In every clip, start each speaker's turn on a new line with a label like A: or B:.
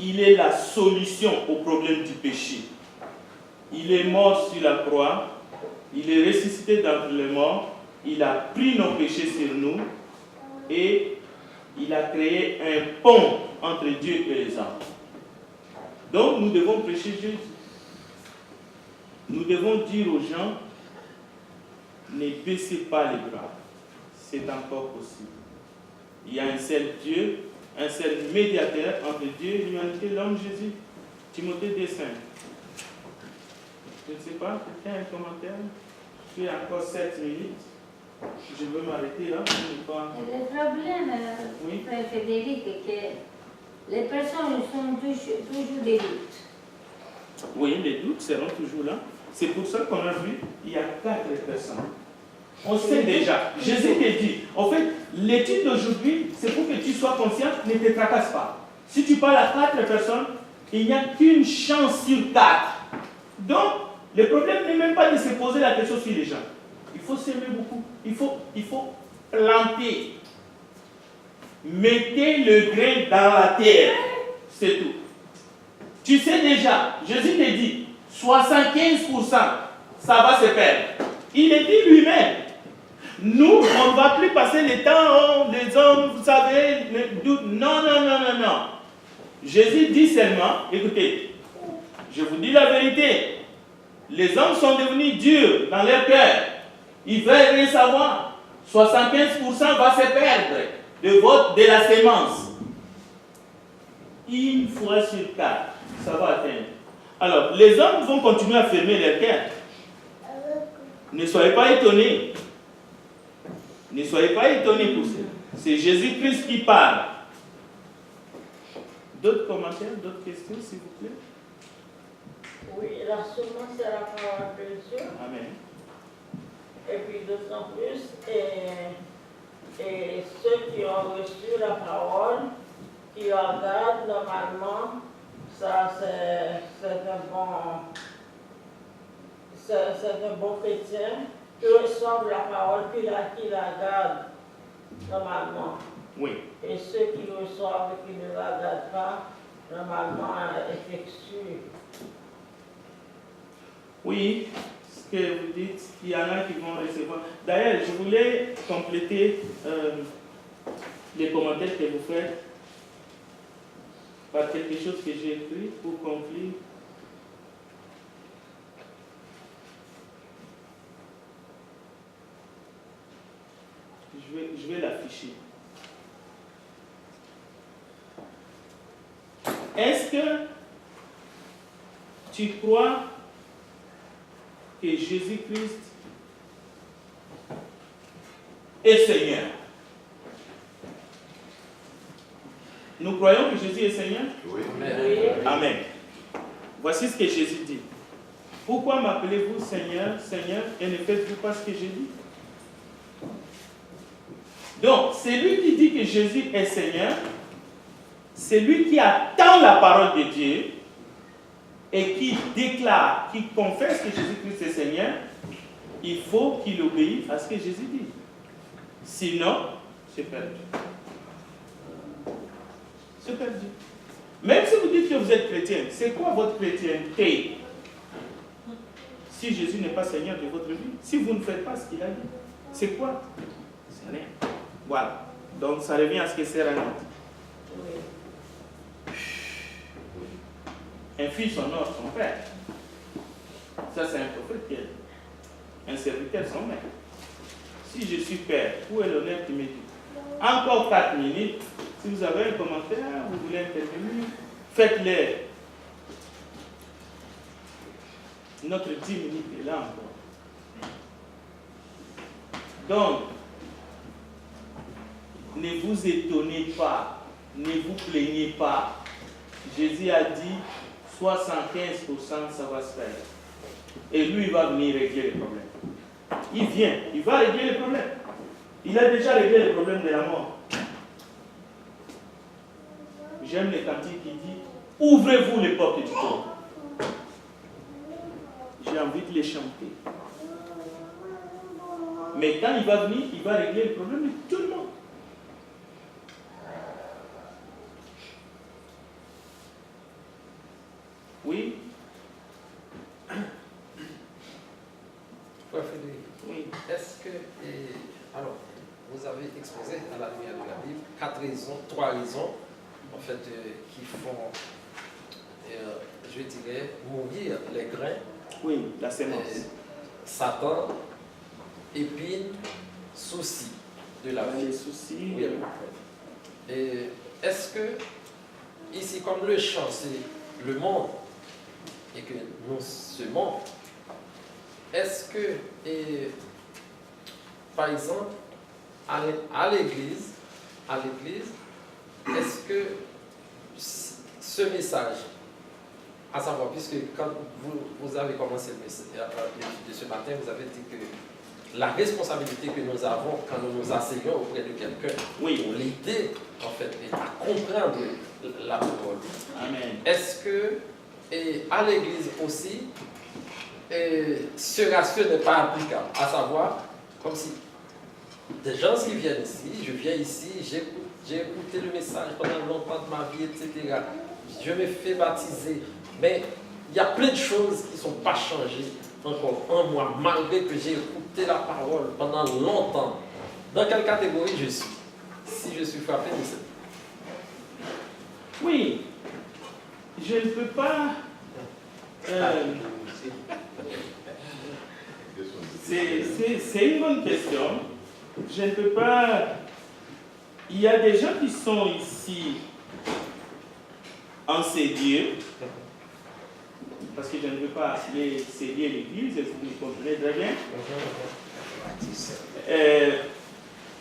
A: il est la solution au problème du péché. Il est mort sur la croix, il est ressuscité d'entre les morts, il a pris nos péchés sur nous et il a créé un pont entre Dieu et les hommes. Donc nous devons prêcher Jésus. Nous devons dire aux gens, ne baissez pas les bras, c'est encore possible. Il y a un seul Dieu, un seul médiateur entre Dieu et l'humanité, l'homme Jésus. Timothée 2,5. Je ne sais pas, quelqu'un a un commentaire? J'ai encore 7 minutes. Je veux m'arrêter là.
B: Le problème,
A: oui.
B: Frère Frédéric, est que les personnes sont toujours des doutes.
A: Oui, les doutes seront toujours là. C'est pour ça qu'on a vu, il y a 4 personnes. On sait déjà. Jésus te dit, en fait, l'étude d'aujourd'hui, c'est pour que tu sois conscient, ne te tracasse pas. Si tu parles à 4 personnes, il n'y a qu'une chance sur 4. Donc, le problème n'est même pas de se poser la question sur les gens. Il faut s'aimer beaucoup. Il faut planter. Mettez le grain dans la terre. C'est tout. Tu sais déjà, Jésus te dit, 75%, ça va se perdre. Il le dit lui-même. Nous, on ne va plus passer le temps, oh, les hommes, vous savez, les doutes. Non, non, non, non, non. Jésus dit seulement, écoutez, je vous dis la vérité, les hommes sont devenus durs dans leur cœur. Ils veulent rien savoir. 75% va se perdre de la sémence. Une fois sur 4, ça va atteindre. Alors, les hommes vont continuer à fermer leur cœur. Ne soyez pas étonnés. Ne soyez pas étonnés pour ça. C'est Jésus-Christ qui parle. D'autres commentaires, d'autres questions, s'il vous plaît?
C: Oui, la semence, c'est la parole de Dieu.
A: Amen.
C: Et puis d'autant plus, et ceux qui ont reçu la parole, qui la gardent normalement, ça c'est un bon chrétien qui reçoivent la parole, qui la gardent normalement.
A: Oui.
C: Et ceux qui reçoivent et qui ne la gardent pas, normalement, effectuent.
A: Oui, ce que vous dites, il y en a qui vont recevoir. D'ailleurs, je voulais compléter les commentaires que vous faites par quelque chose que j'ai écrit pour conclure. Je vais l'afficher. Est-ce que tu crois que Jésus-Christ est Seigneur? Nous croyons que Jésus est Seigneur?
D: Oui.
A: Amen. Voici ce que Jésus dit. Pourquoi m'appelez-vous Seigneur, Seigneur, et ne faites-vous pas ce que j'ai dit? Donc, c'est lui qui dit que Jésus est Seigneur, c'est lui qui attend la parole de Dieu et qui déclare, qui confesse que Jésus-Christ est Seigneur. Il faut qu'il obéisse à ce que Jésus dit. Sinon, c'est perdu. C'est perdu. Même si vous dites que vous êtes chrétien, c'est quoi votre chrétienté? Si Jésus n'est pas Seigneur de votre vie, si vous ne faites pas ce qu'il a dit, c'est quoi? C'est rien. Voilà. Donc ça revient à ce que c'est un autre. Un fils honore son père. Ça, c'est un prophète qui est un serviteur son maître. Si je suis père, où est l'honneur qui me dit? Encore 4 minutes. Si vous avez un commentaire, vous voulez intervenir, faites-le. Notre 10 minutes est là encore. Donc, ne vous étonnez pas, ne vous plaignez pas. Jésus a dit 75%, ça va se faire. Et lui, il va venir régler les problèmes. Il vient, il va régler les problèmes. Il a déjà réglé le problème de la mort. J'aime les cantiques qui dit ouvrez-vous les portes du corps. J'ai envie de les chanter. Mais quand il va venir, il va régler le problème de tout le monde. Oui.
D: Ouais, Frédéric,
A: Oui.
D: est-ce que, alors, vous avez exposé à la lumière de la Bible trois raisons, en fait, qui font, je dirais, mourir les grains.
A: Oui, la sémence.
D: Satan, épine, souci de la vie.
A: Les soucis.
D: Oui. Et est-ce que, ici, comme le champ, c'est le monde, et que nous semons, est-ce que, par exemple, à l'église, est-ce que ce message, à savoir, puisque quand vous avez commencé l'étude de ce matin, vous avez dit que la responsabilité que nous avons quand nous nous asseyons auprès de quelqu'un,
A: Oui.
D: pour l'aider, en fait, à comprendre la parole.
A: Amen.
D: Est-ce que, à l'église aussi, ce ratio n'est pas applicable, à savoir, comme si des gens qui viennent ici, je viens ici, j'ai écouté le message pendant longtemps de ma vie, etc. Je me fais baptiser, mais il y a plein de choses qui ne sont pas changées encore en moi, malgré que j'ai écouté la parole pendant longtemps. Dans quelle catégorie je suis? Si je suis frappé de ça.
A: Oui. Je ne peux pas... c'est une bonne question. Je ne peux pas... Il y a des gens qui sont ici en sédier, parce que je ne veux pas appeler sédier l'église, vous me comprenez très bien.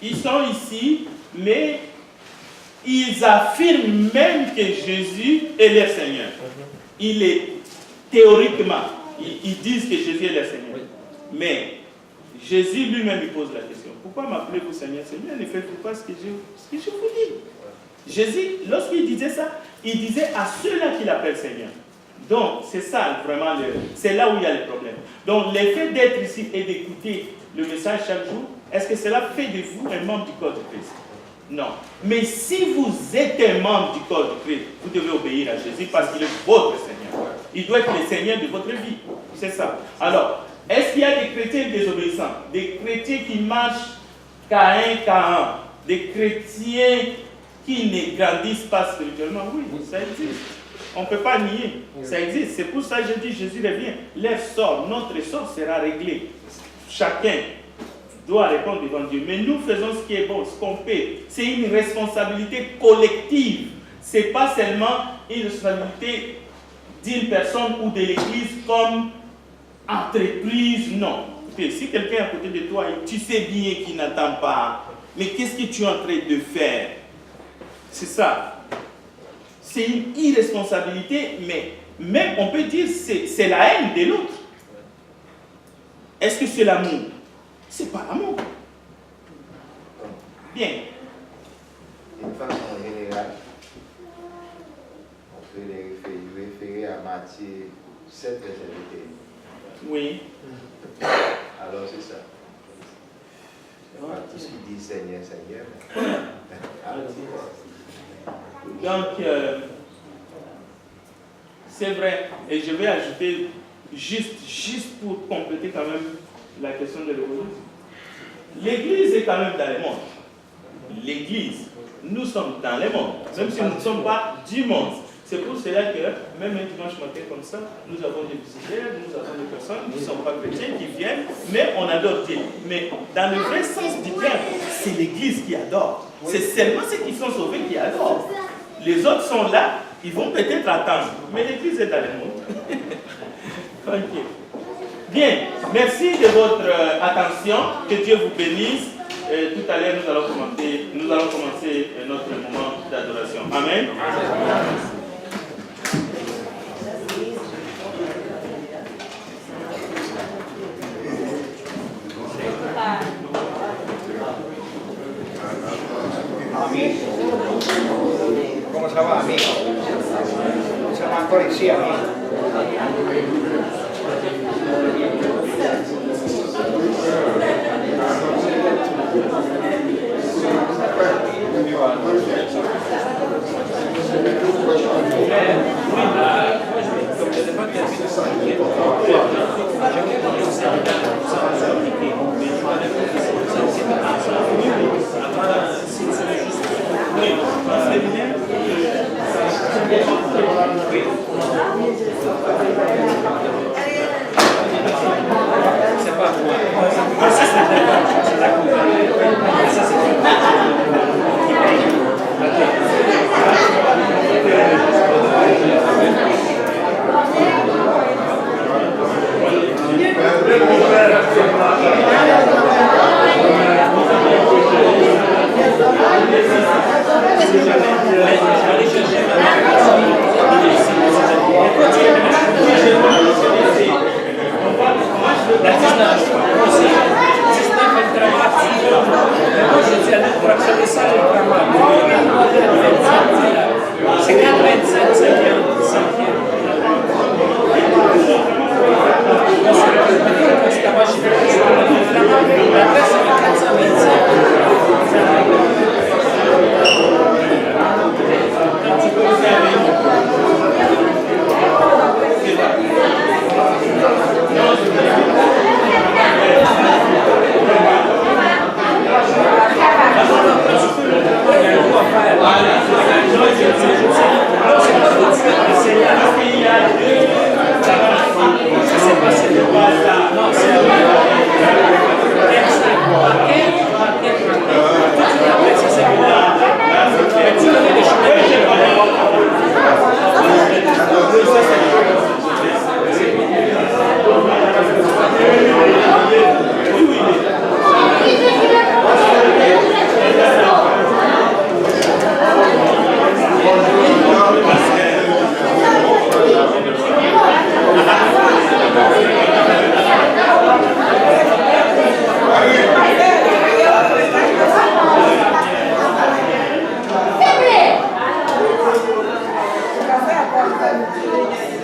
A: Ils sont ici, mais ils affirment même que Jésus est leur Seigneur. Il est théoriquement, ils disent que Jésus est leur Seigneur. Mais Jésus lui-même lui pose la question. Pourquoi m'appelez-vous Seigneur? Seigneur, ne faites-vous pas ce que je vous dis. Jésus, lorsqu'il disait ça, il disait à ceux-là qu'il appelle Seigneur. Donc, c'est ça vraiment, c'est là où il y a le problème. Donc, le fait d'être ici et d'écouter le message chaque jour, est-ce que cela fait de vous un membre du corps de Christ? Non. Mais si vous êtes un membre du corps de Christ, vous devez obéir à Jésus parce qu'il est votre Seigneur. Il doit être le Seigneur de votre vie. C'est ça. Alors, est-ce qu'il y a des chrétiens désobéissants? Des chrétiens qui marchent qu'à un, des chrétiens qui ne grandissent pas spirituellement? Oui, ça existe. On ne peut pas nier. Ça existe. C'est pour ça que je dis Jésus revient. Leur sort, notre sort sera réglé. Chacun doit répondre devant Dieu. Mais nous faisons ce qui est bon, ce qu'on fait. C'est une responsabilité collective. Ce n'est pas seulement une responsabilité d'une personne ou de l'église comme entreprise, non. Si quelqu'un est à côté de toi et tu sais bien qu'il n'attend pas, mais qu'est-ce que tu es en train de faire? C'est ça. C'est une irresponsabilité, mais même on peut dire que c'est la haine de l'autre. Est-ce que c'est l'amour? C'est pas l'amour. Bien.
E: D'une façon générale, on peut les référer à Matthieu 7, verset 21.
A: Oui.
E: Alors c'est ça. C'est pas tout ce qui dit Seigneur, Seigneur.
A: Donc, c'est vrai. Et je vais ajouter, juste pour compléter quand même la question de l'église. L'église est quand même dans le monde. L'église, nous sommes dans le monde. Même si nous ne sommes pas du monde. C'est pour cela que, même un dimanche matin comme ça, nous avons des visiteurs, nous avons des personnes qui ne sont pas chrétiens, qui viennent, mais on adore Dieu. Mais dans le vrai sens du terme, c'est l'église qui adore. C'est seulement ceux qui sont sauvés qui adorent. Les autres sont là, ils vont peut-être attendre, mais l'église est dans le monde. Tranquille. Bien, merci de votre attention, que Dieu vous bénisse. Tout à l'heure, nous allons commencer notre moment d'adoration. Amen.
F: Amin. ¿Cómo se llama? Amigo. Se llama policía, amigo.
G: C'est pas moi. Ça, c'est d'accord. Ça,
C: Café à